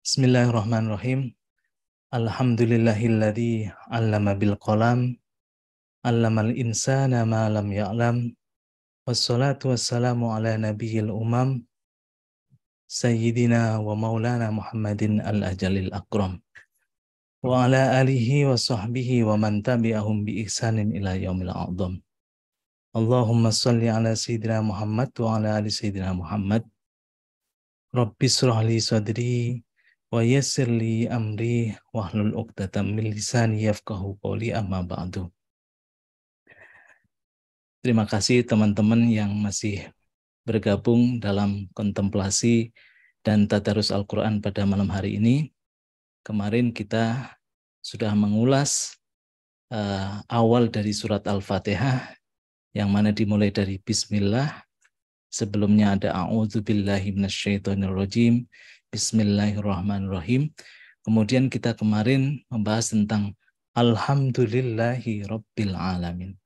Bismillahirrahmanirrahim. Alhamdulillahilladzi 'allama bil qalam, 'allamal insana ma lam ya'lam. Wassalatu wassalamu ala nabiyil umam, sayyidina wa maulana Muhammadin al-ajalil akram. Wa ala alihi wa sahbihi wa man tabi'ahum bi ihsanin ila yaumil a'dham. Allahumma salli ala sayyidina Muhammad wa ala ali sayyidina Muhammad. Rabbi shrah li sadri wa yassir li amri wahlul 'uqdatam min lisani yafqahu qawli, amma ba'du. Terima kasih teman-teman yang masih bergabung dalam kontemplasi dan tadarus Al-Qur'an pada malam hari ini. Kemarin kita sudah mengulas awal dari surat Al-Fatihah yang mana dimulai dari bismillah. Sebelumnya ada a'udzubillahi minasyaitonirrajim, bismillahirrahmanirrahim. Kemudian kita kemarin membahas tentang alhamdulillahi rabbil alamin.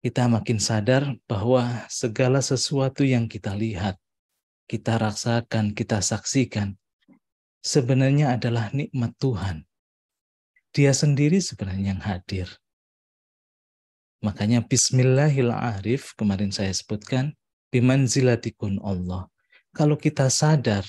Kita makin sadar bahwa segala sesuatu yang kita lihat, kita rasakan, kita saksikan, sebenarnya adalah nikmat Tuhan. Dia sendiri sebenarnya yang hadir. Makanya bismillahil arif, kemarin saya sebutkan, bimanzilatikun Allah. Kalau kita sadar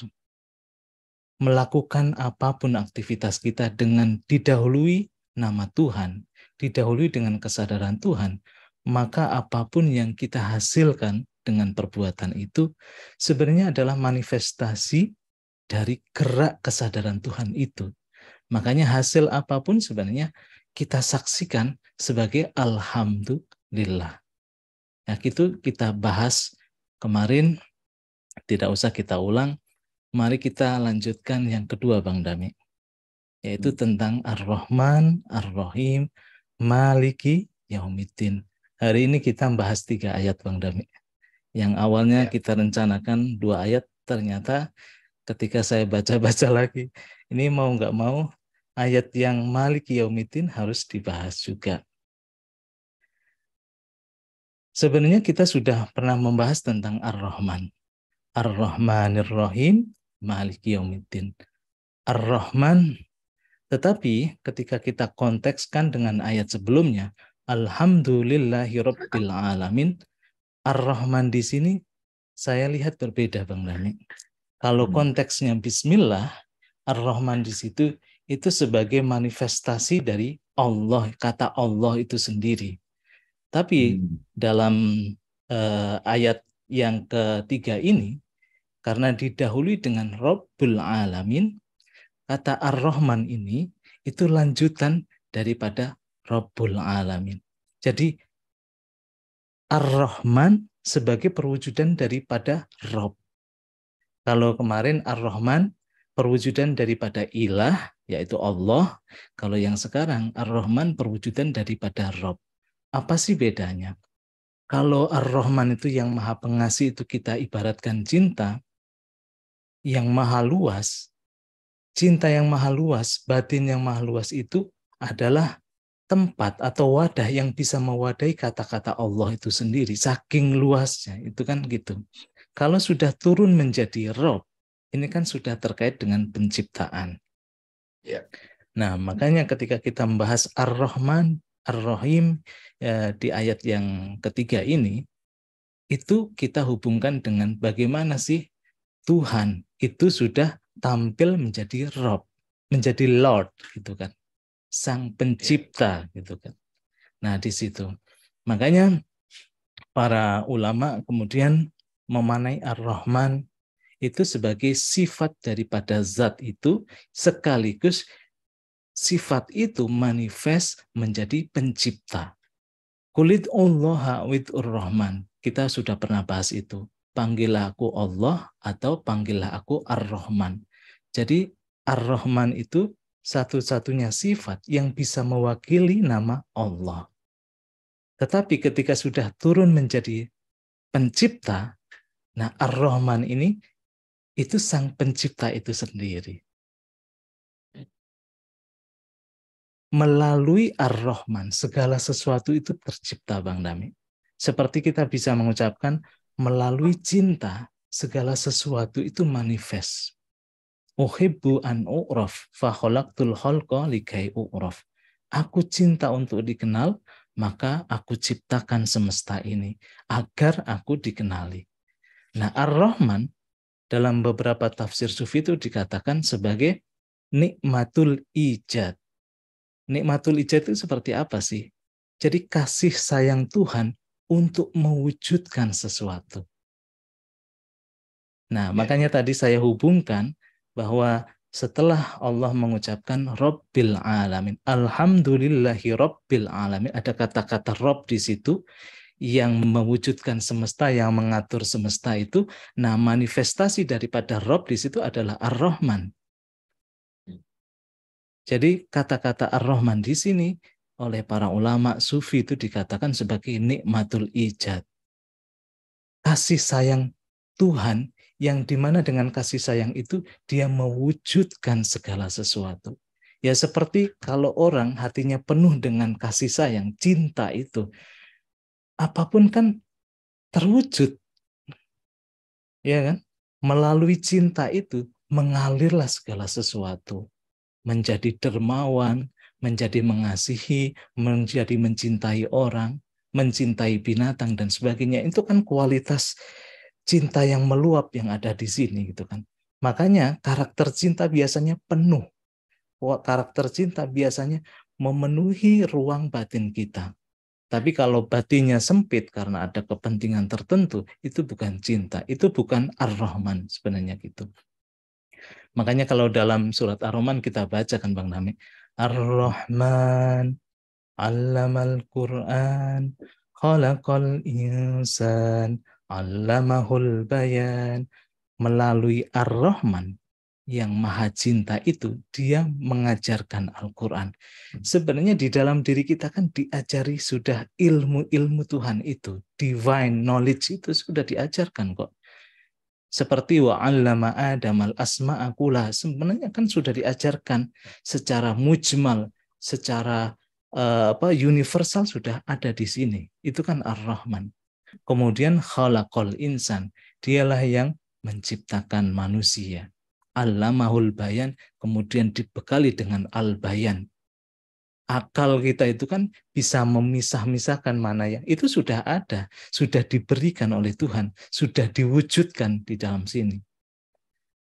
melakukan apapun aktivitas kita dengan didahului nama Tuhan, didahului dengan kesadaran Tuhan, maka apapun yang kita hasilkan dengan perbuatan itu sebenarnya adalah manifestasi dari gerak kesadaran Tuhan itu. Makanya hasil apapun sebenarnya kita saksikan sebagai alhamdulillah. Nah, itu kita bahas kemarin, tidak usah kita ulang. Mari kita lanjutkan yang kedua, Bang Dami, yaitu tentang Ar-Rahman, Ar-Rahim, Maliki Yaumiddin. Hari ini kita bahas 3 ayat, Bang Dami. Yang awalnya kita rencanakan 2 ayat, ternyata ketika saya baca-baca lagi, ini mau nggak mau ayat yang Maliki Yaumiddin harus dibahas juga. Sebenarnya kita sudah pernah membahas tentang Ar-Rahman. Ar-Rahmanir-Rahim, Maliki Yaumiddin. Ar-Rahman, tetapi ketika kita kontekskan dengan ayat sebelumnya, Alhamdulillahirabbil alamin, Ar-Rahman di sini saya lihat berbeda, Bang Dani. Kalau konteksnya bismillah, Ar-Rahman di situ itu sebagai manifestasi dari Allah, kata Allah itu sendiri. Tapi dalam ayat yang ketiga ini, karena didahului dengan Rabbul Alamin, kata Ar-Rahman ini itu lanjutan daripada Rabbul Alamin. Jadi Ar-Rahman sebagai perwujudan daripada Rabb. Kalau kemarin Ar-Rahman perwujudan daripada ilah, yaitu Allah. Kalau yang sekarang Ar-Rahman perwujudan daripada Rabb. Apa sih bedanya? Kalau Ar-Rahman itu yang maha pengasih, itu kita ibaratkan cinta yang maha luas. Cinta yang maha luas, batin yang maha luas itu adalah tempat atau wadah yang bisa mewadahi kata-kata Allah itu sendiri. Saking luasnya, itu kan gitu. Kalau sudah turun menjadi Rabb, ini kan sudah terkait dengan penciptaan. Nah, makanya ketika kita membahas Ar-Rahman, Ar-Rahim di ayat yang ketiga ini, itu kita hubungkan dengan bagaimana sih Tuhan itu sudah tampil menjadi Rabb, menjadi Lord, gitu kan, Sang Pencipta, gitu kan. Nah, di situ makanya para ulama kemudian memanai Ar-Rahman itu sebagai sifat daripada zat itu, sekaligus sifat itu manifest menjadi pencipta. Kulit Allah widur Rahman. Kita sudah pernah bahas itu. Panggillah aku Allah atau panggillah aku Ar-Rahman. Jadi Ar-Rahman itu satu-satunya sifat yang bisa mewakili nama Allah. Tetapi ketika sudah turun menjadi pencipta, nah Ar-Rahman ini itu sang pencipta itu sendiri. Melalui Ar-Rahman, segala sesuatu itu tercipta, Bang Dami. Seperti kita bisa mengucapkan, melalui cinta, segala sesuatu itu manifest. Uhibbu an u'raf fa khalaqtul khalqa likai u'raf. Aku cinta untuk dikenal, maka aku ciptakan semesta ini agar aku dikenali. Nah, Ar-Rahman dalam beberapa tafsir sufi itu dikatakan sebagai nikmatul ijad. Nikmatul ijad itu seperti apa sih? Jadi kasih sayang Tuhan untuk mewujudkan sesuatu. Nah, makanya tadi saya hubungkan bahwa setelah Allah mengucapkan Rabbil Alamin, Alhamdulillahi Rabbil Alamin, ada kata-kata Rabb di situ yang mewujudkan semesta, yang mengatur semesta itu. Nah, manifestasi daripada Rabb di situ adalah Ar-Rahman. Jadi kata-kata Ar-Rahman di sini oleh para ulama sufi itu dikatakan sebagai nikmatul ijad. Kasih sayang Tuhan yang dimana dengan kasih sayang itu dia mewujudkan segala sesuatu. Ya seperti kalau orang hatinya penuh dengan kasih sayang, cinta itu, apapun kan terwujud. Ya kan? Melalui cinta itu mengalirlah segala sesuatu. Menjadi dermawan, menjadi mengasihi, menjadi mencintai orang, mencintai binatang dan sebagainya. Itu kan kualitas cinta yang meluap yang ada di sini gitu kan. Makanya karakter cinta biasanya penuh. Karakter cinta biasanya memenuhi ruang batin kita. Tapi kalau batinnya sempit karena ada kepentingan tertentu, itu bukan cinta, itu bukan Ar-Rahman sebenarnya gitu. Makanya kalau dalam surat Ar-Rahman kita baca kan Bang Nami, Ar-Rahman, 'allamal Qur'an, khalaqal insan, 'allamahul bayan. Melalui Ar-Rahman yang maha cinta itu, dia mengajarkan Al-Quran. Sebenarnya di dalam diri kita kan diajari sudah ilmu-ilmu Tuhan itu. Divine knowledge itu sudah diajarkan kok. Seperti wa'allama Adamal asma'a kullaha. Sebenarnya kan sudah diajarkan secara mujmal, secara universal sudah ada di sini. Itu kan Ar-Rahman. Kemudian khalaqal insan. Dialah yang menciptakan manusia. Allamahul bayan, kemudian dibekali dengan al-bayan. Akal kita itu kan bisa memisah-misahkan mana yang itu sudah ada, sudah diberikan oleh Tuhan, sudah diwujudkan di dalam sini.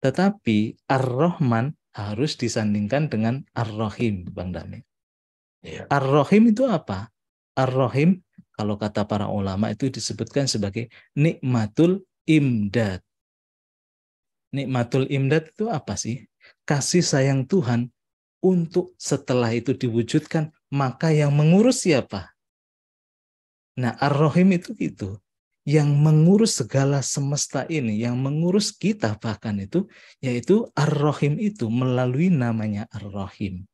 Tetapi Ar-Rahman harus disandingkan dengan Ar-Rahim, Bang Dani. Ar-Rahim itu apa? Ar-Rahim, kalau kata para ulama itu disebutkan sebagai nikmatul imdad. Nikmatul imdad itu apa sih? Kasih sayang Tuhan untuk setelah itu diwujudkan, maka yang mengurus siapa? Nah, Ar-Rahim itu gitu. Yang mengurus segala semesta ini, yang mengurus kita bahkan itu, yaitu Ar-Rahim itu melalui namanya Ar-Rahim.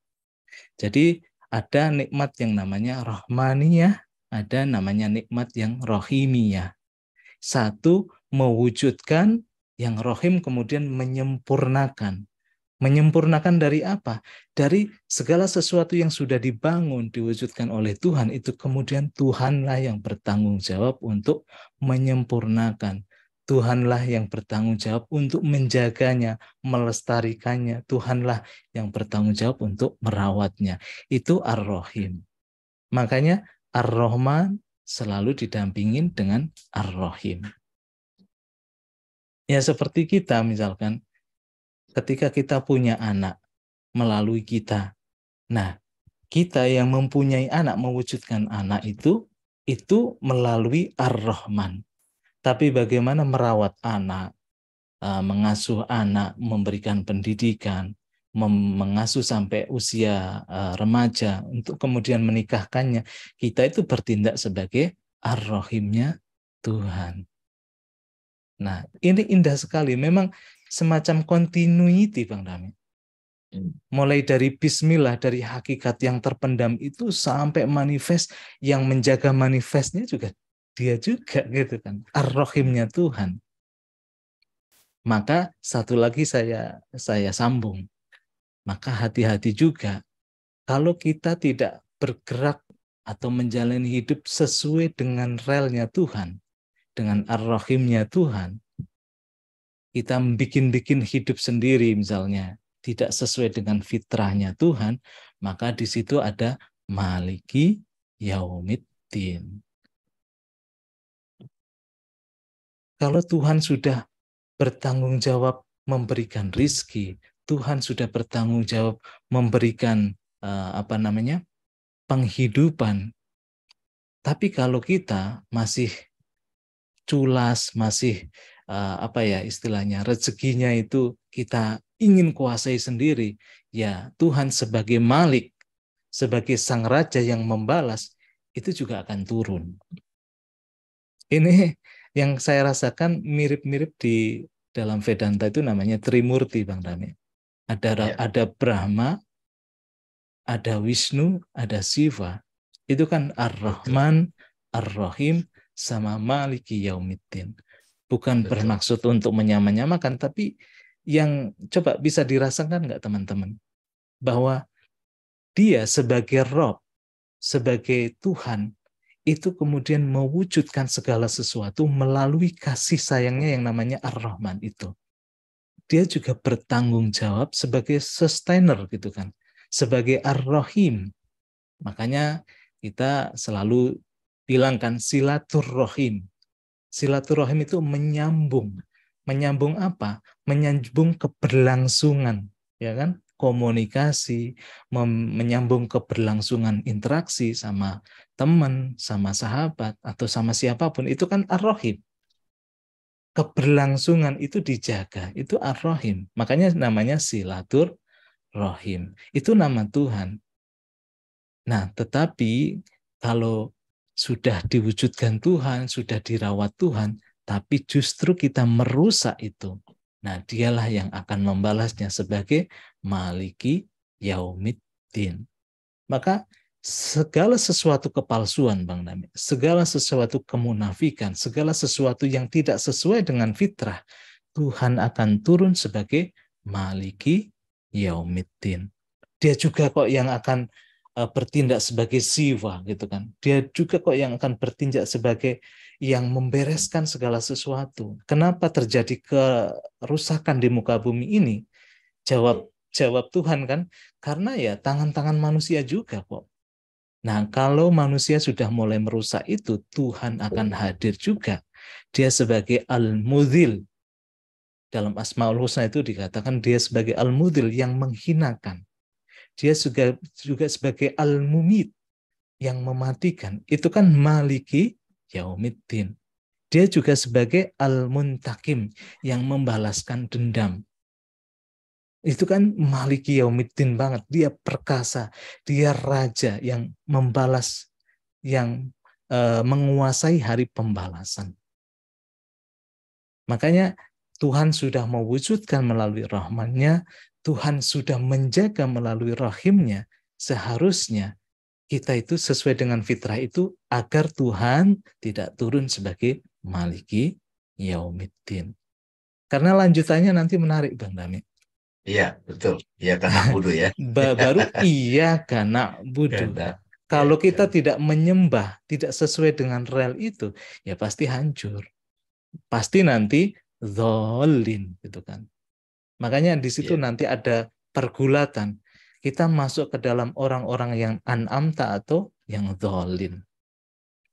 Jadi ada nikmat yang namanya Rahmaniyah, ada namanya nikmat yang Rahimiyah. Satu mewujudkan, yang Rahim kemudian menyempurnakan. Menyempurnakan dari apa? Dari segala sesuatu yang sudah dibangun, diwujudkan oleh Tuhan, itu kemudian Tuhanlah yang bertanggung jawab untuk menyempurnakan. Tuhanlah yang bertanggung jawab untuk menjaganya, melestarikannya. Tuhanlah yang bertanggung jawab untuk merawatnya. Itu Ar-Rahim. Makanya Ar-Rahman selalu didampingin dengan Ar-Rahim. Ya seperti kita misalkan, ketika kita punya anak melalui kita. Nah, kita yang mempunyai anak, mewujudkan anak itu melalui Ar-Rahman. Tapi bagaimana merawat anak, mengasuh anak, memberikan pendidikan, mengasuh sampai usia remaja, untuk kemudian menikahkannya, kita itu bertindak sebagai Ar-Rahimnya Tuhan. Nah, ini indah sekali. Memang semacam continuity, Bang Dami. Mulai dari bismillah, dari hakikat yang terpendam itu sampai manifest, yang menjaga manifestnya juga dia juga gitu kan. Ar-Rahimnya Tuhan. Maka satu lagi saya sambung. Maka hati-hati juga kalau kita tidak bergerak atau menjalani hidup sesuai dengan relnya Tuhan, dengan Ar-Rahimnya Tuhan, kita bikin-bikin hidup sendiri misalnya, tidak sesuai dengan fitrahnya Tuhan, maka di situ ada Maliki Yaumiddin. Kalau Tuhan sudah bertanggung jawab memberikan rizki, Tuhan sudah bertanggung jawab memberikan penghidupan. Tapi kalau kita masih culas, masih istilahnya rezekinya itu kita ingin kuasai sendiri, ya Tuhan sebagai Malik, sebagai sang raja yang membalas, itu juga akan turun. Ini yang saya rasakan mirip-mirip di dalam Vedanta itu namanya Trimurti, Bang Rami. Ada Brahma, ada Wisnu, ada Siva. Itu kan Ar-Rahman, Ar-Rahim, sama Maliki Yaumiddin. Bukan bermaksud untuk menyamakan, tapi yang coba bisa dirasakan nggak teman-teman? Bahwa dia sebagai Rob, sebagai Tuhan, itu kemudian mewujudkan segala sesuatu melalui kasih sayangnya yang namanya Ar-Rahman itu. Dia juga bertanggung jawab sebagai sustainer gitu kan, sebagai Ar-Rahim. Makanya kita selalu bilangkan silaturrohim. Silaturrohim itu menyambung. Menyambung apa? Menyambung keberlangsungan, ya kan? Komunikasi, menyambung keberlangsungan interaksi sama teman, sama sahabat, atau sama siapapun. Itu kan Ar-Rahim. Keberlangsungan itu dijaga, itu Ar-Rahim. Makanya namanya Silaturrohim. Itu nama Tuhan. Nah, tetapi kalau sudah diwujudkan Tuhan, sudah dirawat Tuhan, tapi justru kita merusak itu. Nah, dialah yang akan membalasnya sebagai Maliki Yaumiddin. Maka segala sesuatu kepalsuan, Bang Nami, segala sesuatu kemunafikan, segala sesuatu yang tidak sesuai dengan fitrah, Tuhan akan turun sebagai Maliki Yaumiddin. Dia juga kok yang akan bertindak sebagai Siva gitu kan. Dia juga kok yang akan bertindak sebagai yang membereskan segala sesuatu. Kenapa terjadi kerusakan di muka bumi ini? Jawab Tuhan kan, karena ya tangan-tangan manusia juga kok. Nah, kalau manusia sudah mulai merusak itu, Tuhan akan hadir juga. Dia sebagai Al-Mudhil. Dalam Asmaul Husna itu dikatakan dia sebagai Al-Mudhil yang menghinakan. Dia juga sebagai Al-Mumit yang mematikan. Itu kan Maliki Yaumiddin. Dia juga sebagai Al-Muntakim yang membalaskan dendam. Itu kan Maliki Yaumiddin banget. Dia perkasa, dia raja yang membalas, yang menguasai hari pembalasan. Makanya Tuhan sudah mewujudkan melalui rahman-Nya, Tuhan sudah menjaga melalui rahim-Nya. Seharusnya kita itu sesuai dengan fitrah itu agar Tuhan tidak turun sebagai Maliki Yaumiddin. Karena lanjutannya nanti menarik, Bang Dami. Iya, betul. Iya karena budu ya. Baru iya karena budu. Kalau kita tidak menyembah, tidak sesuai dengan rel itu, ya pasti hancur. Pasti nanti zolin gitu kan. Makanya di situ nanti ada pergulatan. Kita masuk ke dalam orang-orang yang an'amta atau yang zolin.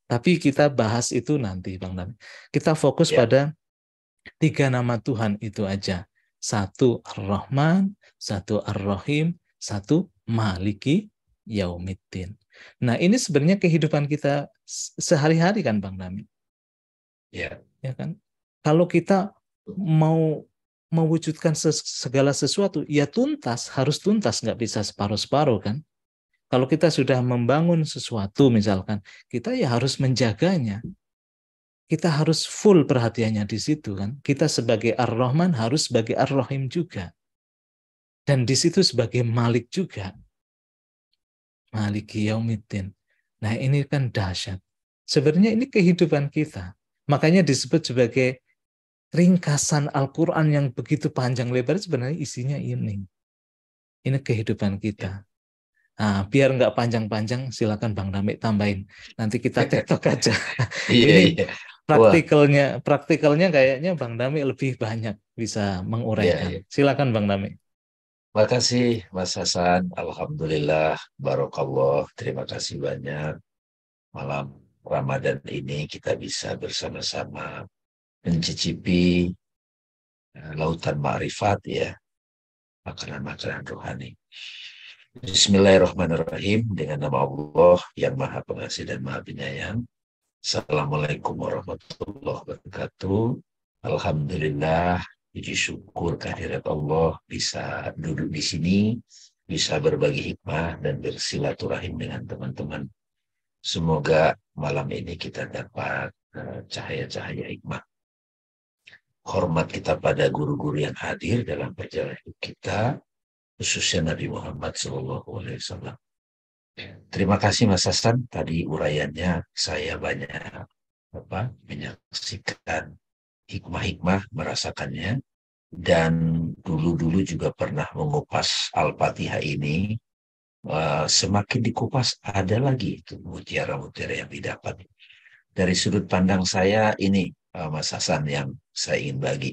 Tapi kita bahas itu nanti, Bang Dami. Kita fokus pada 3 nama Tuhan itu aja. 1 Ar-Rahman, 1 Ar-Rahim, 1 Maliki Yaumiddin. Nah, ini sebenarnya kehidupan kita sehari-hari kan, Bang Dami? Ya kan? Kalau kita mau mewujudkan segala sesuatu, ya tuntas, harus tuntas, nggak bisa separuh-separuh kan. Kalau kita sudah membangun sesuatu misalkan, kita ya harus menjaganya. Kita harus full perhatiannya di situ kan. Kita sebagai Ar-Rahman harus sebagai Ar-Rahim juga. Dan di situ sebagai Malik juga. Maliki Yaumiddin. Nah ini kan dahsyat. Sebenarnya ini kehidupan kita. Makanya disebut sebagai ringkasan Al-Quran yang begitu panjang lebar, sebenarnya isinya ini. Ini kehidupan kita. Nah, biar nggak panjang-panjang, silakan Bang Damik tambahin. Nanti kita TikTok aja. Ini praktikalnya kayaknya Bang Damik lebih banyak. bisa Ya, menguraikan. ya. Silakan Bang Tami. Makasih Mas Hasan. Alhamdulillah. Barokallah. Terima kasih banyak. Malam Ramadan ini kita bisa bersama-sama mencicipi lautan ma'rifat ya. Makanan-makanan rohani. Bismillahirrahmanirrahim. Dengan nama Allah yang Maha Pengasih dan Maha Penyayang. Assalamualaikum warahmatullahi wabarakatuh. Alhamdulillah, puji syukur kehadirat Allah bisa duduk di sini, bisa berbagi hikmah dan bersilaturahim dengan teman-teman. Semoga malam ini kita dapat cahaya-cahaya hikmah. Hormat kita pada guru-guru yang hadir dalam perjalanan hidup kita, khususnya Nabi Muhammad SAW. Terima kasih Mas Hasan. Tadi uraiannya saya banyak menyaksikan hikmah-hikmah, merasakannya. Dan dulu-dulu juga pernah mengupas Al-Fatihah ini. Semakin dikupas ada lagi itu mutiara-mutiara yang didapat. Dari sudut pandang saya ini Mas Hasan yang saya ingin bagi.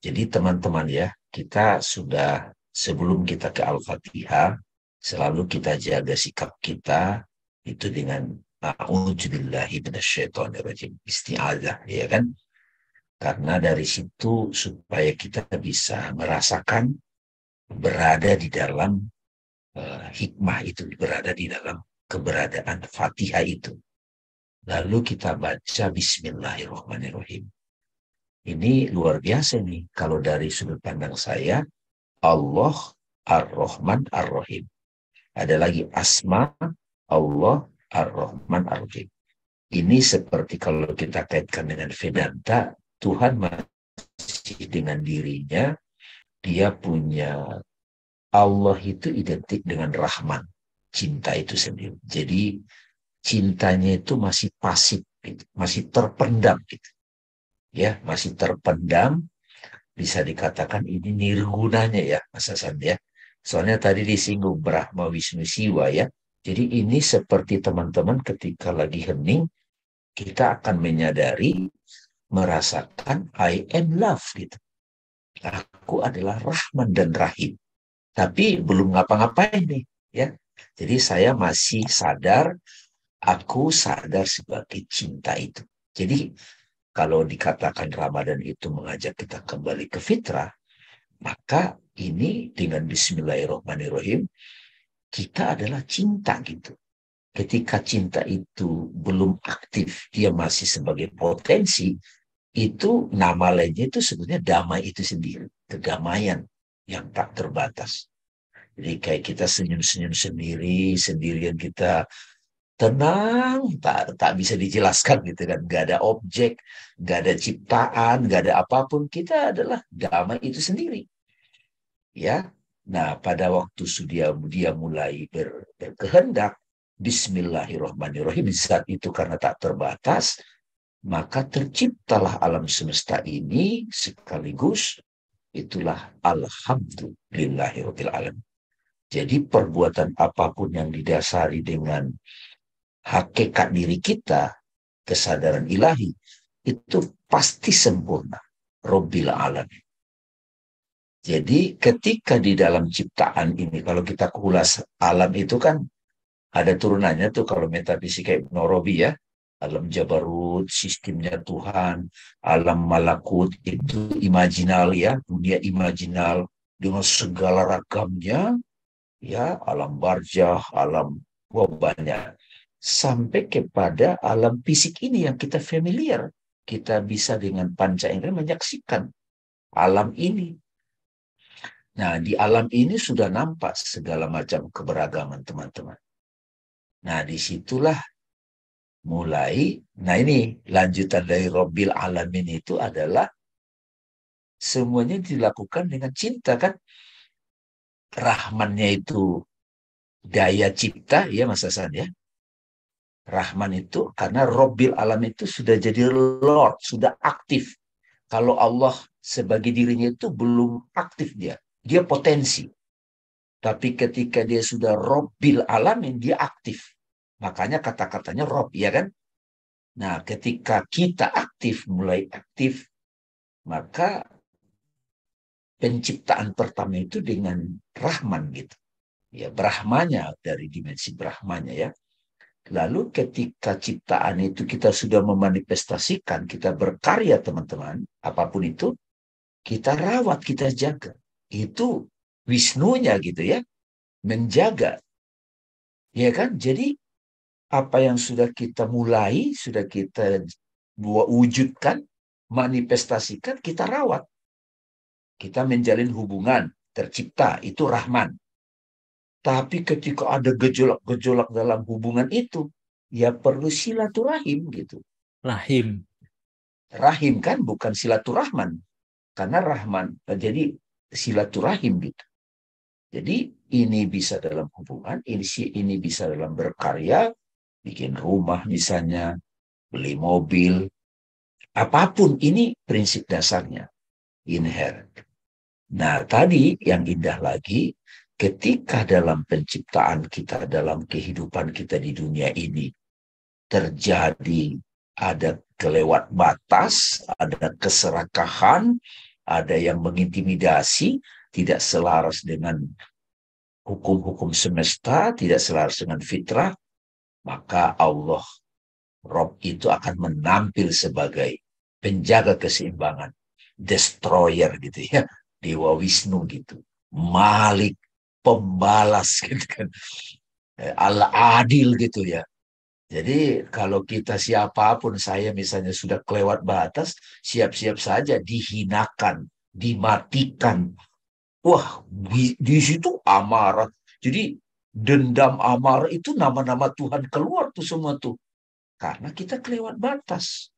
Jadi teman-teman ya, kita sudah sebelum kita ke Al-Fatihah, selalu kita jaga sikap kita itu dengan a'udzubillahi minasyaitonirrajim, isti'adzah, ya kan? Karena dari situ supaya kita bisa merasakan berada di dalam hikmah itu, berada di dalam keberadaan Fatihah itu. Lalu kita baca Bismillahirrahmanirrahim. Ini luar biasa nih. Kalau dari sudut pandang saya, Allah Ar-Rahman Ar-Rahim. Ada lagi Asma Allah Ar-Rahman Ar-Rahim. Ini seperti kalau kita kaitkan dengan Vedanta, Tuhan masih dengan dirinya, dia punya Allah itu identik dengan Rahman, cinta itu sendiri. Jadi cintanya itu masih pasif, gitu. Masih terpendam, gitu. Ya, masih terpendam. Bisa dikatakan ini nirgunanya ya, Mas Hasan ya. Soalnya tadi disinggung Brahma Wisnu Siwa ya. Jadi ini seperti teman-teman ketika lagi hening, kita akan menyadari, merasakan I am love gitu. Aku adalah Rahman dan Rahim. Tapi belum ngapa-ngapain nih ya. Jadi saya masih sadar, aku sadar sebagai cinta itu. Jadi kalau dikatakan Ramadan itu mengajak kita kembali ke fitrah, maka ini dengan Bismillahirrahmanirrahim, kita adalah cinta gitu. Ketika cinta itu belum aktif, dia masih sebagai potensi, itu nama lainnya itu sebenarnya damai itu sendiri. Kedamaian yang tak terbatas. Jadi kayak kita senyum-senyum sendiri, sendirian kita tenang, tak bisa dijelaskan gitu kan. Gak ada objek, gak ada ciptaan, gak ada apapun. Kita adalah damai itu sendiri. Ya, nah pada waktu dia mulai berkehendak, Bismillahirrahmanirrahim, zat itu karena tak terbatas, maka terciptalah alam semesta ini sekaligus itulah alhamdulillahirabbil alamin. Jadi perbuatan apapun yang didasari dengan hakikat diri kita, kesadaran ilahi, itu pasti sempurna. Rabbil alamin. Jadi ketika di dalam ciptaan ini, kalau kita kulas alam itu kan ada turunannya tuh kalau metafisika Ibnu Arabi ya. Alam Jabarut, sistemnya Tuhan, alam malakut itu imajinal ya, dunia imajinal dengan segala ragamnya, ya, alam barzah, alam banyak. Sampai kepada alam fisik ini yang kita familiar. Kita bisa dengan panca indera menyaksikan alam ini. Nah, di alam ini sudah nampak segala macam keberagaman teman-teman. Nah, disitulah mulai, nah ini lanjutan dari Rabbil Alamin itu adalah semuanya dilakukan dengan cinta kan. Rahmannya itu daya cipta, ya Mas Hasan ya. Rahman itu karena Rabbil Alamin itu sudah jadi Lord, sudah aktif. Kalau Allah sebagai dirinya itu belum aktif dia. Dia potensi. Tapi ketika dia sudah Rabbil Alamin, dia aktif. Makanya kata-katanya Rob, ya kan? Nah, ketika kita aktif, mulai aktif, maka penciptaan pertama itu dengan Rahman gitu. Ya, Brahmanya, dari dimensi Brahmanya ya. Lalu ketika ciptaan itu kita sudah memanifestasikan, kita berkarya teman-teman, apapun itu, kita rawat, kita jaga. Itu Wisnunya gitu ya, menjaga. Ya kan? Jadi apa yang sudah kita mulai, sudah kita wujudkan, manifestasikan, kita rawat. Kita menjalin hubungan, tercipta, itu Rahman. Tapi ketika ada gejolak-gejolak dalam hubungan itu, ya perlu silaturahim gitu. Rahim. Rahim kan bukan silaturahman. Karena Rahman, jadi silaturahim gitu. Jadi ini bisa dalam hubungan, ini bisa dalam berkarya, bikin rumah misalnya, beli mobil, apapun ini prinsip dasarnya, inherent. Nah, tadi yang indah lagi, ketika dalam penciptaan kita, dalam kehidupan kita di dunia ini, terjadi ada kelewat batas, ada keserakahan, ada yang mengintimidasi, tidak selaras dengan hukum-hukum semesta, tidak selaras dengan fitrah, maka Allah, Rob itu akan menampil sebagai penjaga keseimbangan, destroyer gitu ya, Dewa Wisnu gitu, Malik, pembalas gitu kan, Allah adil gitu ya. Jadi kalau kita siapapun, saya misalnya sudah kelewat batas, siap-siap saja dihinakan, dimatikan. Wah, di situ amarah. Jadi dendam, amarah itu nama-nama Tuhan keluar tuh semua tuh. Karena kita kelewat batas.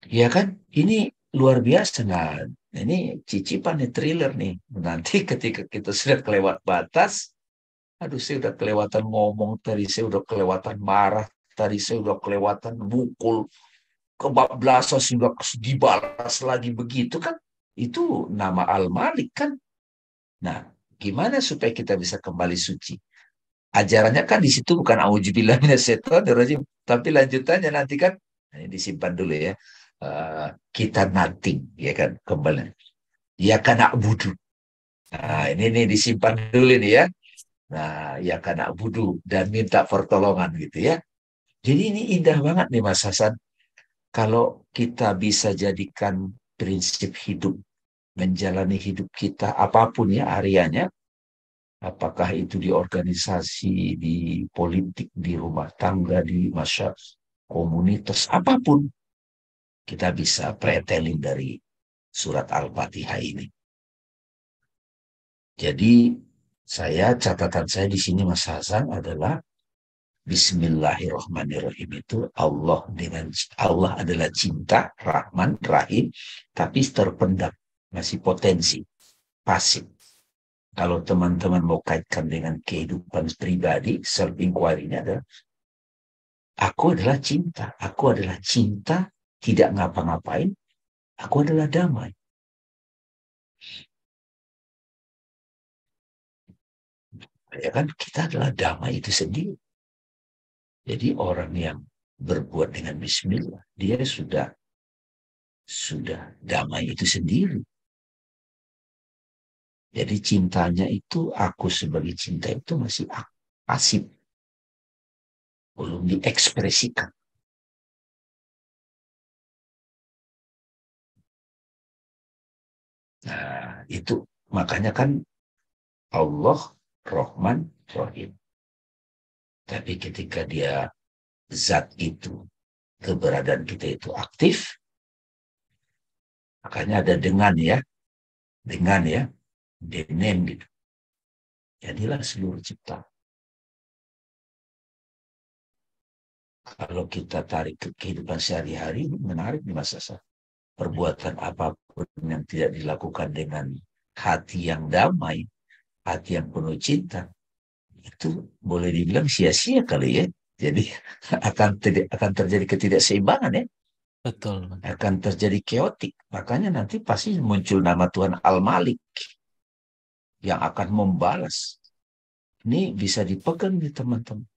Ya kan? Ini luar biasa. Nah, ini cicipan nih, thriller nih. Nanti ketika kita sudah kelewat batas, aduh, saya udah kelewatan ngomong tadi, saya udah kelewatan marah tadi, saya udah kelewatan bukul, kebablasan sudah dibalas lagi begitu kan? Itu nama Al-Malik kan? Nah, gimana supaya kita bisa kembali suci? Ajarannya kan di situ bukan auzubillah minasyaitonirrajim, tapi lanjutannya nanti kan, nah, ini disimpan dulu ya. Kita nothing, ya kan, kembali. Ya kan budu. Nah, ini nih disimpan dulu nih ya. Nah, ya kan budu dan minta pertolongan gitu ya. Jadi ini indah banget nih Mas Hasan. Kalau kita bisa jadikan prinsip hidup, menjalani hidup kita apapun ya areanya, apakah itu di organisasi, di politik, di rumah tangga, di masyarakat, komunitas, apapun, kita bisa pretelin dari surat Al-Fatihah ini. Jadi catatan saya di sini Mas Hasan adalah Bismillahirrahmanirrahim itu Allah adalah cinta, Rahman, Rahim, tapi terpendam, masih potensi, pasif. Kalau teman-teman mau kaitkan dengan kehidupan pribadi, self-inquiry-nya adalah aku adalah cinta, tidak ngapa-ngapain, aku adalah damai. Ya kan, kita adalah damai itu sendiri. Jadi orang yang berbuat dengan bismillah, dia sudah damai itu sendiri. Jadi cintanya itu, aku sebagai cinta itu masih pasif, belum diekspresikan. Nah, itu makanya kan Allah Rahman Rahim. Tapi ketika dia zat itu, keberadaan kita itu aktif, makanya ada dengan ya, denem gitu. Jadilah seluruh cipta. Kalau kita tarik ke kehidupan sehari-hari, menarik di masa saya. Perbuatan apapun yang tidak dilakukan dengan hati yang damai, hati yang penuh cinta, itu boleh dibilang sia-sia kali ya. Jadi akan terjadi ketidakseimbangan ya. Betul. Akan terjadi keotik. Makanya nanti pasti muncul nama Tuhan Al-Malik yang akan membalas. Ini bisa dipegang nih teman-teman.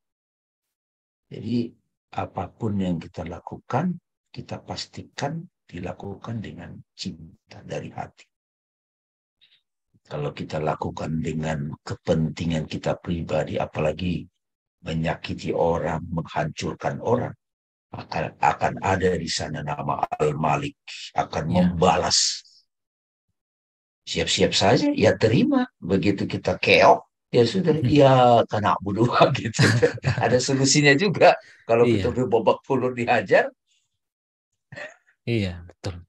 Jadi apapun yang kita lakukan, kita pastikan dilakukan dengan cinta dari hati. Kalau kita lakukan dengan kepentingan kita pribadi, apalagi menyakiti orang, menghancurkan orang, akan ada di sana nama Al-Malik, akan Ya. membalas. Siap-siap saja, ya terima. Begitu kita keok, ya sudah, ya kena berdua gitu. Ada solusinya juga. Kalau kita Iya, udah babak belur dihajar, iya, betul.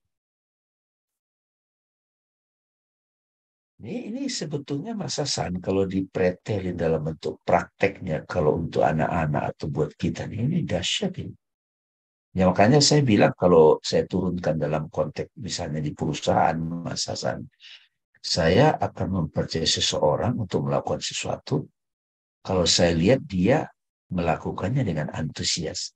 ini sebetulnya Mas Hasan, kalau dipretelin dalam bentuk prakteknya, kalau untuk anak-anak atau buat kita, ini dahsyat ini. Ya makanya saya bilang kalau saya turunkan dalam konteks misalnya di perusahaan Mas Hasan, saya akan mempercayai seseorang untuk melakukan sesuatu kalau saya lihat dia melakukannya dengan antusias.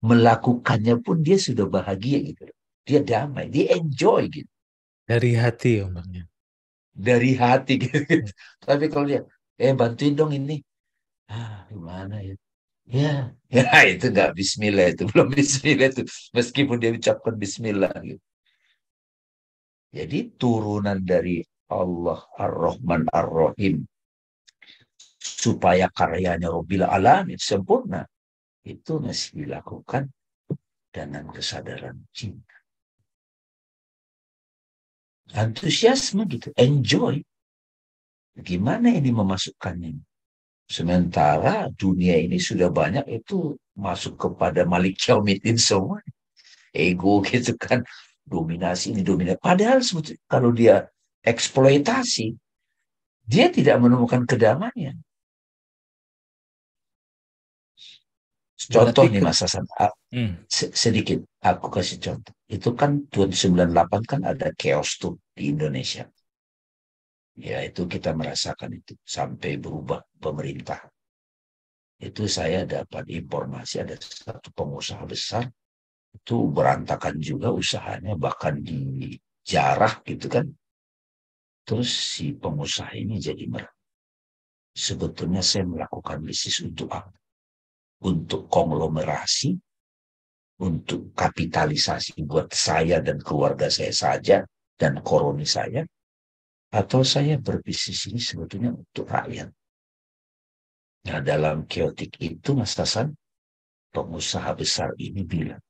Melakukannya pun dia sudah bahagia gitu. Dia damai, dia enjoy gitu. Dari hati umpamanya. Dari hati gitu. Tapi kalau dia, bantuin dong ini. Gimana ya? Ya, ya itu nggak bismillah itu. Belum bismillah itu. Meskipun dia ucapkan bismillah gitu. Jadi turunan dari Allah Ar-Rahman Ar-Rahim supaya karyanya Rabbil Alamin sempurna. Itu masih dilakukan dengan kesadaran cinta. Antusiasme gitu, enjoy. Gimana ini memasukkannya? Sementara dunia ini sudah banyak itu masuk kepada Malik Yaumiddin semua. Ego gitu kan, dominasi ini dominasi. Padahal sebetulnya kalau dia eksploitasi, dia tidak menemukan kedamaian. Contoh Berarti nih Mas Hasan, hmm, sedikit aku kasih contoh. Itu kan tahun 98 kan ada chaos tuh di Indonesia. Ya itu kita merasakan itu sampai berubah pemerintah. Itu saya dapat informasi ada satu pengusaha besar itu berantakan juga usahanya bahkan dijarah gitu kan. Terus si pengusaha ini jadi merah. Sebetulnya saya melakukan bisnis untuk apa? Untuk konglomerasi, untuk kapitalisasi buat saya dan keluarga saya saja dan koroni saya, atau saya berbisnis ini sebetulnya untuk rakyat. Nah, dalam keotik itu, Mas Hasan, pengusaha besar ini bilang,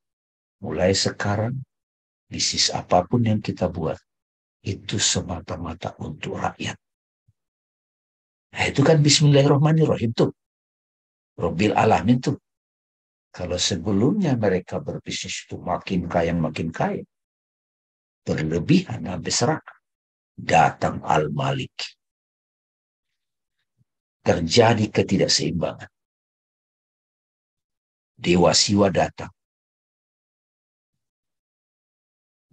mulai sekarang, bisnis apapun yang kita buat, itu semata-mata untuk rakyat. Nah, itu kan Bismillahirrahmanirrahim tuh. Rabbil Alamin tuh. Kalau sebelumnya mereka berbisnis itu makin kaya, berlebihan sampai serakah. Datang Al-Malik. Terjadi ketidakseimbangan. Dewa Siwa datang.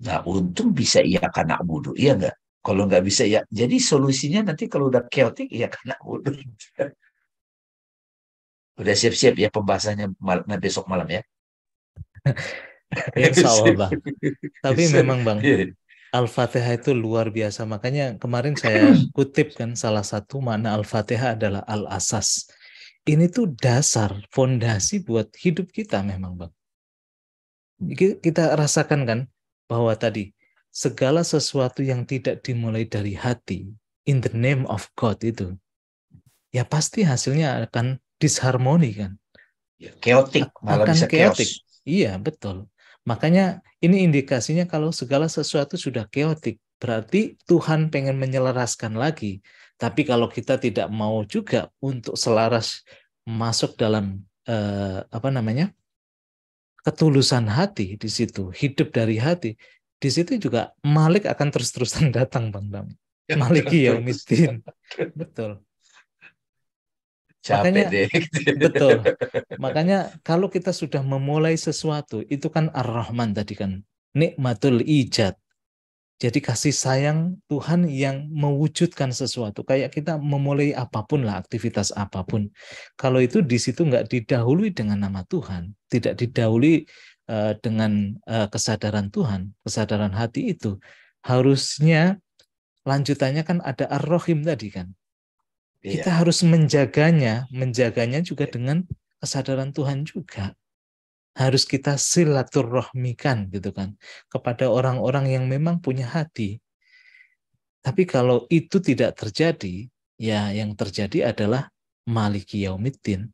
Nah, untung bisa iya kanak budu, iya nggak? Kalau nggak bisa ya, jadi solusinya nanti kalau udah chaotic, iya kanak budu. Udah siap-siap ya pembahasannya besok malam ya. insya Allah Sip. Bang. Tapi memang Bang, Al-Fatihah itu luar biasa. Makanya kemarin saya kutip kan salah satu makna Al-Fatihah adalah Al-Asas. Ini tuh dasar, fondasi buat hidup kita memang Bang. Kita rasakan kan bahwa tadi segala sesuatu yang tidak dimulai dari hati, in the name of God itu, ya pasti hasilnya akan disharmoni kan. Ya, chaotic, malah Akan bisa chaos. chaotic. Iya, betul. Makanya ini indikasinya kalau segala sesuatu sudah chaotic, berarti Tuhan pengen menyelaraskan lagi. Tapi kalau kita tidak mau juga untuk selaras masuk dalam apa namanya? Ketulusan hati di situ, hidup dari hati. Di situ juga Malik akan terus-terusan datang, Bang Bang. Maliki Terus Yaumiddin. Betul. capek Makanya deh. betul. Makanya kalau kita sudah memulai sesuatu, itu kan Ar-Rahman tadi kan. Nikmatul ijad. Jadi kasih sayang Tuhan yang mewujudkan sesuatu. Kayak kita memulai apapun lah, aktivitas apapun. Kalau itu di situ nggak didahului dengan nama Tuhan. Tidak didahului dengan kesadaran Tuhan, kesadaran hati itu. Harusnya lanjutannya kan ada Ar-Rahim tadi kan. Kita Iya. harus menjaganya juga dengan kesadaran Tuhan juga. harus kita silaturahmikan gitu kan kepada orang-orang yang memang punya hati. Tapi kalau itu tidak terjadi, ya yang terjadi adalah maliki yaumiddin.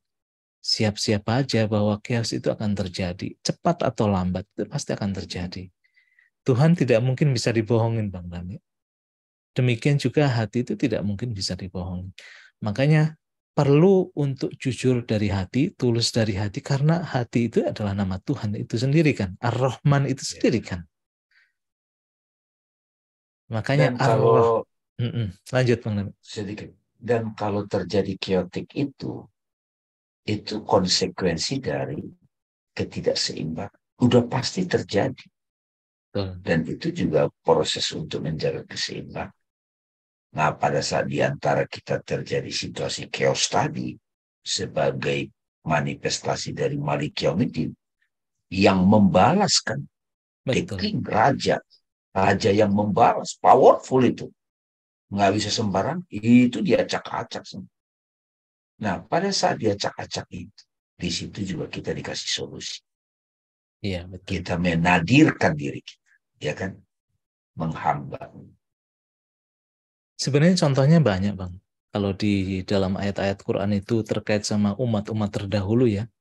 Siap-siap aja bahwa chaos itu akan terjadi. Cepat atau lambat, itu pasti akan terjadi. Tuhan tidak mungkin bisa dibohongin, Bang Rami. Demikian juga hati itu tidak mungkin bisa dibohongi. Makanya perlu untuk jujur dari hati, tulus dari hati, karena hati itu adalah nama Tuhan itu sendiri kan. Ar-Rahman itu Ya. sendiri kan. Makanya Dan Ar-Rah. kalau Lanjut Bang Nabi. sedikit, dan kalau terjadi chaotic itu konsekuensi dari ketidakseimbangan. Udah pasti terjadi. Betul. Dan itu juga proses untuk menjaga keseimbangan. Nah, pada saat diantara kita terjadi situasi chaos tadi, sebagai manifestasi dari Malik Yaumiddin, yang membalaskan, the Betul. king, raja yang membalas, powerful itu. Nggak bisa sembarang, itu dia acak-acak. Nah, pada saat dia acak-acak itu, di situ juga kita dikasih solusi. Iya, betul. Kita menadirkan diri kita, ya kan? Menghamba. Sebenarnya contohnya banyak, Bang. Kalau di dalam ayat-ayat Quran itu terkait sama umat-umat terdahulu ya.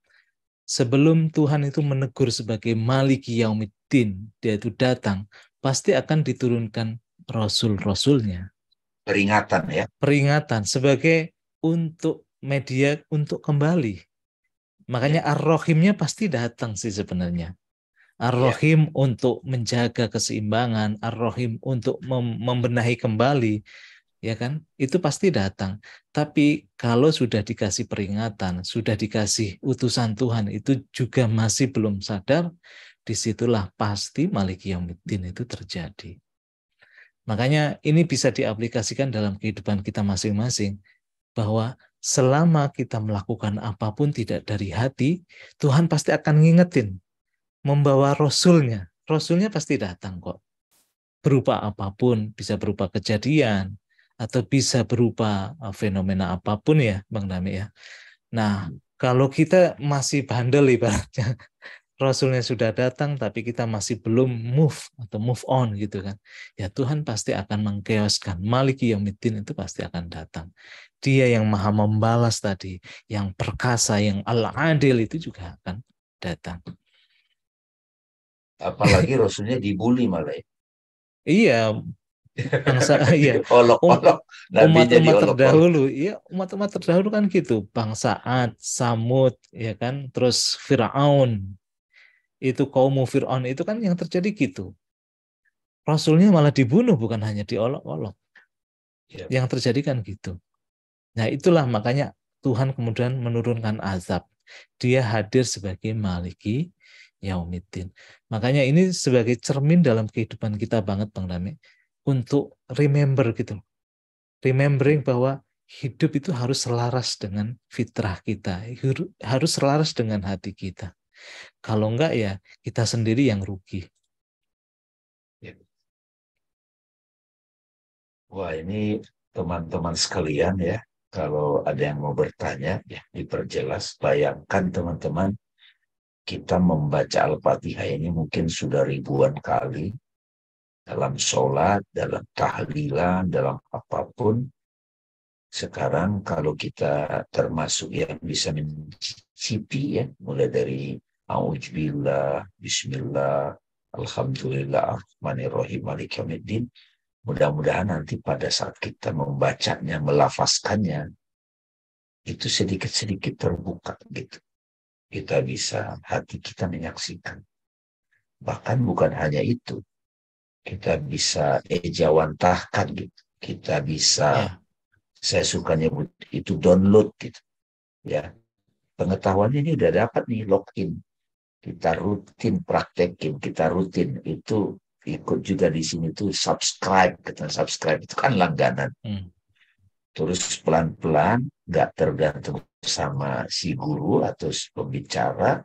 Sebelum Tuhan itu menegur sebagai Maliki Yaumiddin, dia itu datang, pasti akan diturunkan rasul-rasulnya. Peringatan ya. Peringatan sebagai untuk media untuk kembali. Makanya Ya, Ar-Rahimnya pasti datang sih sebenarnya. ya. Ar-Rahim untuk menjaga keseimbangan, Ar-Rahim untuk membenahi kembali, ya kan? Itu pasti datang. Tapi kalau sudah dikasih peringatan, sudah dikasih utusan Tuhan, itu juga masih belum sadar, disitulah pasti Maliki Yaumiddin itu terjadi. Makanya ini bisa diaplikasikan dalam kehidupan kita masing-masing, bahwa selama kita melakukan apapun tidak dari hati, Tuhan pasti akan ngingetin, membawa Rasulnya. Rasulnya pasti datang kok. Berupa apapun, bisa berupa kejadian, atau bisa berupa fenomena apapun ya, Bang Dami ya. Nah, kalau kita masih bandel ibaratnya, Rasulnya sudah datang, tapi kita masih belum move atau move on gitu kan. Ya Tuhan pasti akan mengkeoskan. Maliki Yaumiddin itu pasti akan datang. Dia yang maha membalas tadi, yang perkasa, yang al-adil itu juga akan datang. Apalagi Rasulnya dibully malah ya. Iya, bangsa iya um, Diolok-olok, nabinya umat-umat diolok-olok. terdahulu iya umat-umat terdahulu kan gitu, bangsa Ad, Samud ya kan, terus Firaun, itu kaum Firaun itu kan yang terjadi gitu, rasulnya malah dibunuh bukan hanya diolok-olok, Ya. yang terjadi kan gitu. Nah itulah makanya Tuhan kemudian menurunkan azab, dia hadir sebagai Maliki Yaumiddin. Makanya ini sebagai cermin dalam kehidupan kita banget Bang Dami, untuk remember gitu, remembering bahwa hidup itu harus selaras dengan fitrah kita, harus selaras dengan hati kita. Kalau enggak ya kita sendiri yang rugi. Ya. Wah, ini teman-teman sekalian ya, kalau ada yang mau bertanya, ya diperjelas. Bayangkan teman-teman, kita membaca Al-Fatihah ini mungkin sudah ribuan kali, dalam sholat, dalam tahlilan, dalam apapun. Sekarang kalau kita termasuk yang bisa mencicipi ya, mulai dari Auzubillah, Bismillah, Alhamdulillah, Ar-Rahmanir-Rahim, Maliki Yaumiddin. Mudah-mudahan nanti pada saat kita membacanya, melafazkannya, itu sedikit-sedikit terbuka gitu. Kita bisa, hati kita menyaksikan. Bahkan bukan hanya itu, kita bisa ejawantahkan gitu. Kita bisa, Ya, saya suka nyebut itu download gitu. Ya, pengetahuannya ini udah dapat nih login. Kita rutin praktekin, kita rutin itu ikut juga di sini tuh subscribe. Kita subscribe itu kan langganan. hmm. Terus pelan-pelan, nggak tergantung sama si guru atau si pembicara,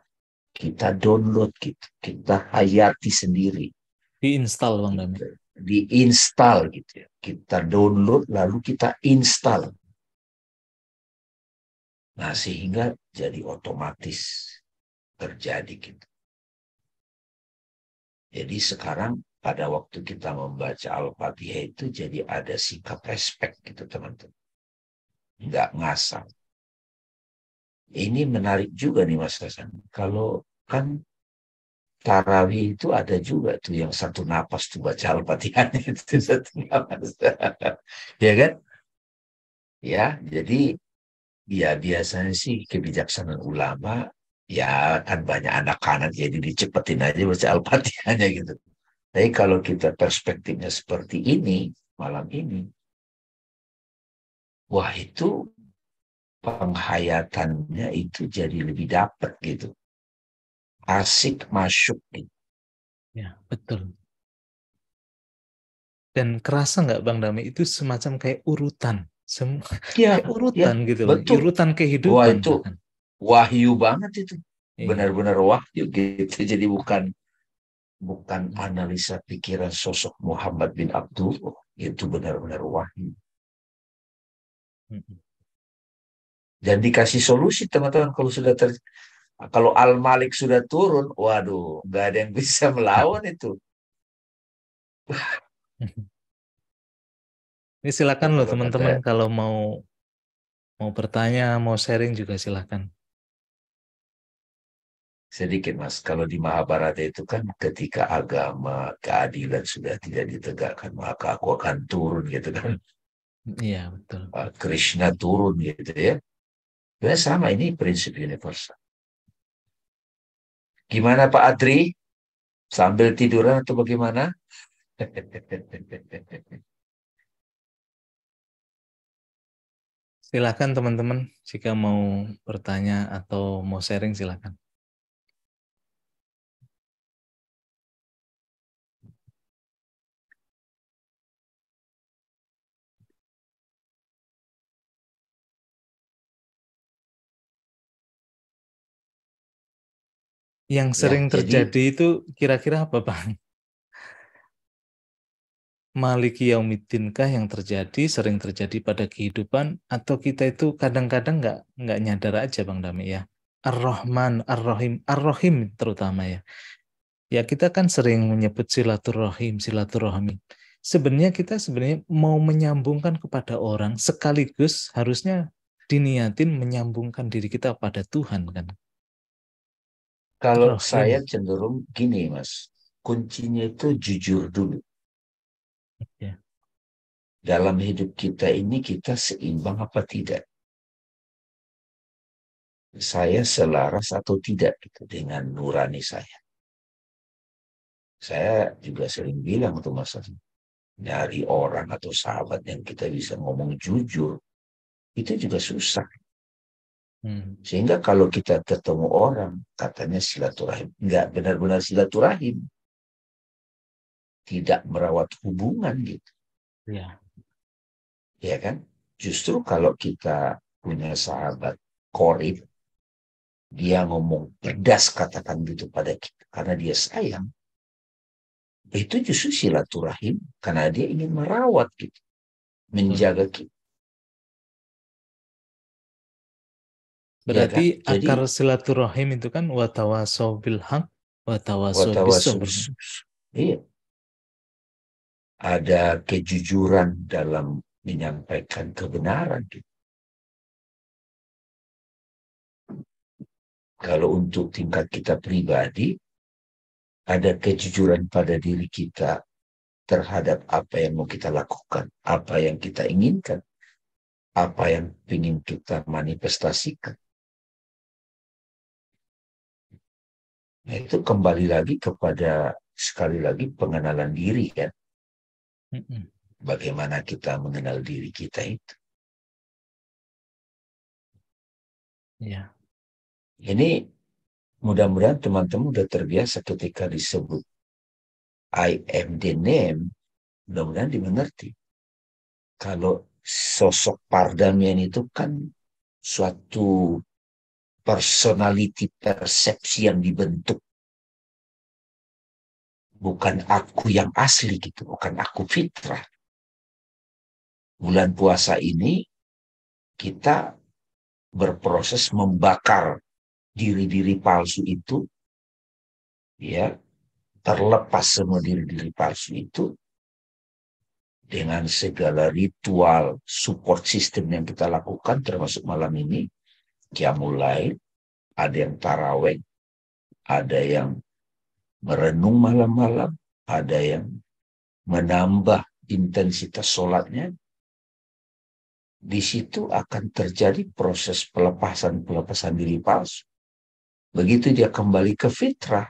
kita download gitu, kita hayati sendiri, Diinstal Bang Dami. kita diinstal gitu ya, kita download lalu kita install. Nah sehingga jadi otomatis terjadi gitu. Jadi sekarang pada waktu kita membaca Al-Fatihah itu jadi ada sikap respek gitu teman-teman. Nggak ngasal. Ini menarik juga nih Mas Hasan. Kalau kan tarawih itu ada juga tuh yang satu napas tuh baca Al-Fatihah itu satu napas. Ya kan? Ya, jadi ya biasanya sih kebijaksanaan ulama ya kan banyak anak-anak jadi dicepetin aja baca Al-Fatihahnya gitu. Tapi kalau kita perspektifnya seperti ini, malam ini, wah itu penghayatannya itu jadi lebih dapat gitu. Asik masuk gitu. Ya, betul. Dan kerasa nggak Bang Dami, itu semacam kayak urutan. Ya, Kayak ya, urutan gitu loh. betul. Urutan Wah kehidupan itu bahkan. wahyu banget itu. Iya. Benar-benar wahyu gitu. Jadi bukan analisa pikiran sosok Muhammad bin Abdullah. Itu benar-benar wahyu. Mm-mm. Dan dikasih solusi teman-teman kalau Al-Malik sudah turun, waduh, nggak ada yang bisa melawan itu. Ini silakan loh Kalau kata teman-teman kalau mau mau bertanya, mau sharing juga silakan. sedikit Mas, kalau di Mahabharata itu kan ketika agama keadilan sudah tidak ditegakkan, maka aku akan turun gitu kan. Iya, betul. Krishna turun gitu ya. Ya sama, ini prinsip universal. Gimana Pak Adri? Sambil tiduran atau bagaimana? Silakan teman-teman jika mau bertanya atau mau sharing silakan. Yang Ya, sering jadi terjadi itu kira-kira apa, Bang? Maliki Yaumiddin kah yang terjadi, sering terjadi pada kehidupan, atau kita itu kadang-kadang nggak nyadar aja, Bang Dami ya. Ar-Rahman, Ar-Rahim, Ar-Rahim terutama ya. Ya kita kan sering menyebut silaturahim, silaturahmi. Sebenarnya mau menyambungkan kepada orang sekaligus harusnya diniatin menyambungkan diri kita pada Tuhan kan. kalau saya Rahim. cenderung gini Mas, kuncinya itu jujur dulu. Ya. Dalam hidup kita ini kita seimbang apa tidak? Saya selaras atau tidak gitu, dengan nurani saya. Saya juga sering bilang tuh Mas, nyari orang atau sahabat yang kita bisa ngomong jujur, itu juga susah. Hmm. Sehingga kalau kita ketemu orang, katanya silaturahim. Nggak benar-benar silaturahim. Tidak merawat hubungan gitu. Ya. Ya kan? Justru kalau kita punya sahabat korib, dia ngomong pedas katakan gitu pada kita. Karena dia sayang. Itu justru silaturahim. Karena dia ingin merawat gitu. Betul. Menjaga kita. Ya Berarti kan? Jadi akar silaturahim itu kan watawasau bil haq, watawasau bis sabr. watawasus. Iya. Ada kejujuran dalam menyampaikan kebenaran gitu. Kalau untuk tingkat kita pribadi, ada kejujuran pada diri kita terhadap apa yang mau kita lakukan, apa yang kita inginkan, apa yang ingin kita manifestasikan. Nah, itu kembali lagi kepada sekali lagi pengenalan diri kan. Mm-mm. Bagaimana kita mengenal diri kita itu. Ya. Ini mudah-mudahan teman-teman udah terbiasa ketika disebut I am the name, mudah-mudahan dimengerti. Kalau sosok Pardamian itu kan suatu personality persepsi yang dibentuk. Bukan aku yang asli gitu, bukan aku fitrah. Bulan puasa ini kita berproses membakar diri-diri palsu itu, ya, terlepas semua diri-diri palsu itu dengan segala ritual support system yang kita lakukan, termasuk malam ini, Qiyamul Lail, ada yang tarawih, ada yang merenung malam-malam, ada yang menambah intensitas sholatnya. Di situ akan terjadi proses pelepasan diri palsu. Begitu dia kembali ke fitrah,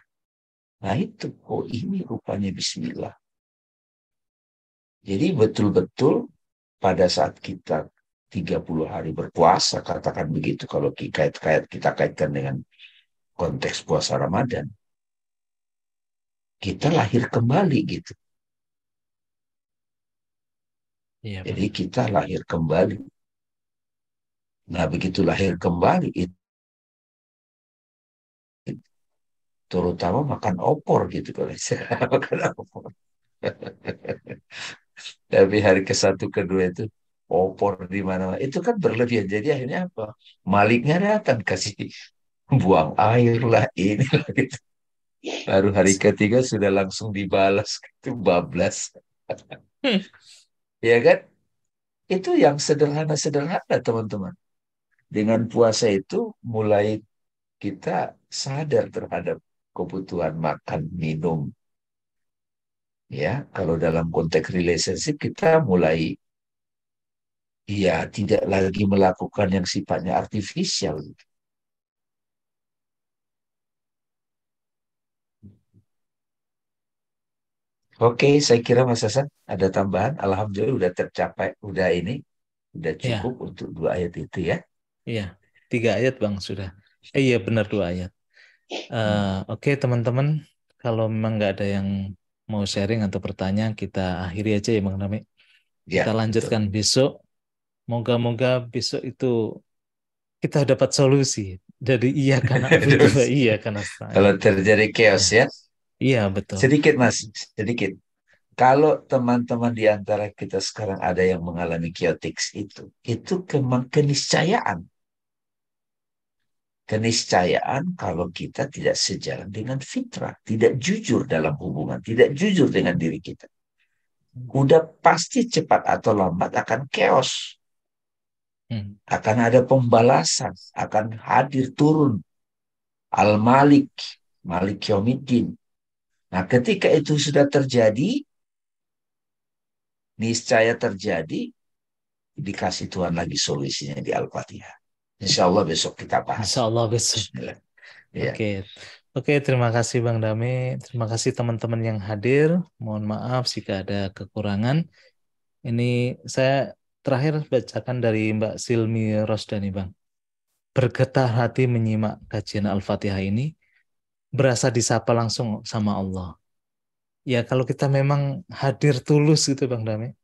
nah itu, oh ini rupanya bismillah. Jadi betul-betul pada saat kita 30 hari berpuasa, katakan begitu, kalau kita kaitkan dengan konteks puasa Ramadan, kita lahir kembali gitu. Iya, Jadi kita lahir kembali. Nah, begitu lahir kembali, itu terutama makan opor gitu kalau saya makan opor. Tapi hari ke-1, ke-2 itu opor di mana-mana. Itu kan berlebihan. Jadi akhirnya apa? Maliknya datang kasih buang air lah, inilah gitu. Baru hari ke-3 sudah langsung dibalas, itu bablas. Ya kan? Itu yang sederhana-sederhana, teman-teman. Dengan puasa itu mulai kita sadar terhadap kebutuhan makan, minum. Ya, kalau dalam konteks relationship kita mulai, ya, tidak lagi melakukan yang sifatnya artifisial. Oke, saya kira Mas Hasan ada tambahan. Alhamdulillah udah tercapai, udah cukup iya, untuk 2 ayat itu ya. iya. 3 ayat Bang sudah. Iya benar 2 ayat. Hmm. Oke teman-teman, kalau memang nggak ada yang mau sharing atau pertanyaan, kita akhiri aja ya Bang Rame. Kita Ya, betul. lanjutkan besok. Moga-moga besok itu kita dapat solusi dari iya karena butuh Terus, iya karena stain. kalau terjadi Ya, chaos ya, iya betul. sedikit Mas, sedikit. Kalau teman-teman di antara kita sekarang ada yang mengalami chaotix itu keniscayaan. Keniscayaan kalau kita tidak sejalan dengan fitrah, tidak jujur dalam hubungan, tidak jujur dengan diri kita. Udah pasti cepat atau lambat akan chaos, Hmm. akan ada pembalasan, akan hadir turun Al-Malik, Malik Yaumiddin. Nah, ketika itu sudah terjadi, niscaya terjadi, dikasih Tuhan lagi solusinya di Al-Fatihah. Insya Allah besok kita Insya bahas. Allah besok. Bismillah. Ya. Oke, oke. Terima kasih Bang Dame. Terima kasih teman-teman yang hadir. Mohon maaf jika ada kekurangan. Ini saya terakhir bacakan dari Mbak Silmi Rosdani, Bang. Bergetar hati menyimak kajian Al-Fatihah ini, berasa disapa langsung sama Allah. Ya kalau kita memang hadir tulus gitu Bang Dame,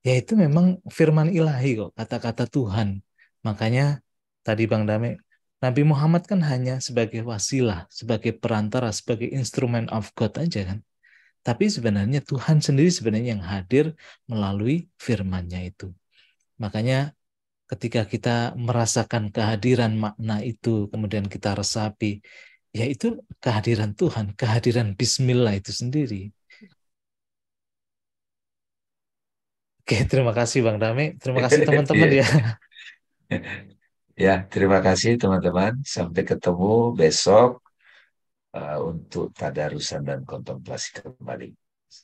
ya itu memang firman ilahi kok, kata-kata Tuhan. Makanya tadi Bang Dame, Nabi Muhammad kan hanya sebagai wasilah, sebagai perantara, sebagai instrument of God aja kan. Tapi sebenarnya Tuhan sendiri sebenarnya yang hadir melalui firman-Nya itu. Makanya ketika kita merasakan kehadiran makna itu, kemudian kita resapi, ya itu kehadiran Tuhan, kehadiran Bismillah itu sendiri. Oke, terima kasih Bang Dame. Terima kasih teman-teman Ya. ya. Ya, terima kasih teman-teman. Sampai ketemu besok untuk tadarusan dan kontemplasi kembali.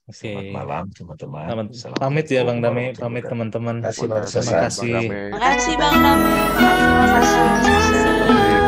Oke, Selamat malam teman-teman. selamat pamit ya Assalamualaikum Bang Dame, warahmatullahi pamit wabarakatuh. teman-teman. Terima kasih Mas Terima Hasan. kasih. Makasih Bang Dame, makasih Mas Hasan. Terima kasih.